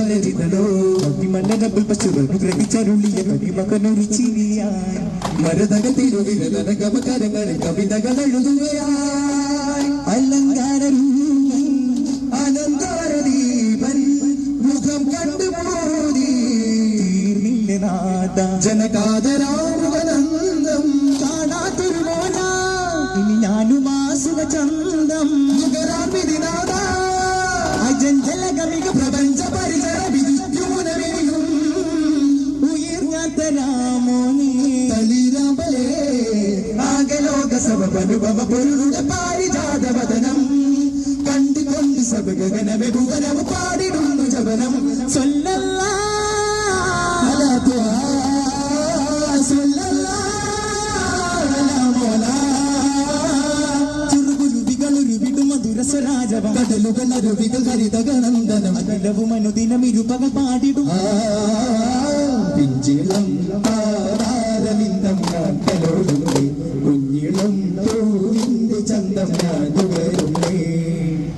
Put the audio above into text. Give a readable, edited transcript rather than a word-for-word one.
മലരിതലോ മണ്ഡലത്തിൽ പശുകൾ ഗ്രഹിച്ചരുളിയ കവിമകനൊരു ചിരിയായി മരതകത്തിരുവിരതകമകരങ്ങളിൽ കവിതകൾ എഴുതുകയായി അലങ്കാര അനന്താരദീപൻ മുഖം കണ്ടുപോതി തീർന്നില്ല നാഥ ജനകാതരാമുവനന്ദം കാണാത്തൊരു മോന ഇനി ഞാനുമാ സുഖചന്തം മുഖരാമിതിനാഥ അജഞ്ചലകമിക പ്രപഞ്ച പരിചര വിധിക്കുമുനവിയും ഉയർന്നാത്തരാമോനേ തളിരാമ്പലേ ആകലോക സഭനുഭവ പൊരുളുടെ പാരിജാതവദനം കണ്ടുകൊണ്ട് സഭഗഗനമെ ഭുവനവും പാടിടുന്നു ജപനം സ്വല്ലല്ലാ അലാ തുആ സ്വല്ലല്ലാ അലാ മൗലാ ചുറുകുരുവികളുരുവിടും മധുരസ്വരാജവം കടലുകളരുവികൾ ഹരിതഗനന്ദനം അകലവും അനുദിനം ഇരുപകൽ പാടിടും പിഞ്ചിളം പാതാരമിന്ദം ഞാൻ കലോടുന്നു കുഞ്ഞിളം പൂവിന്റെ ചന്തം ഞാൻ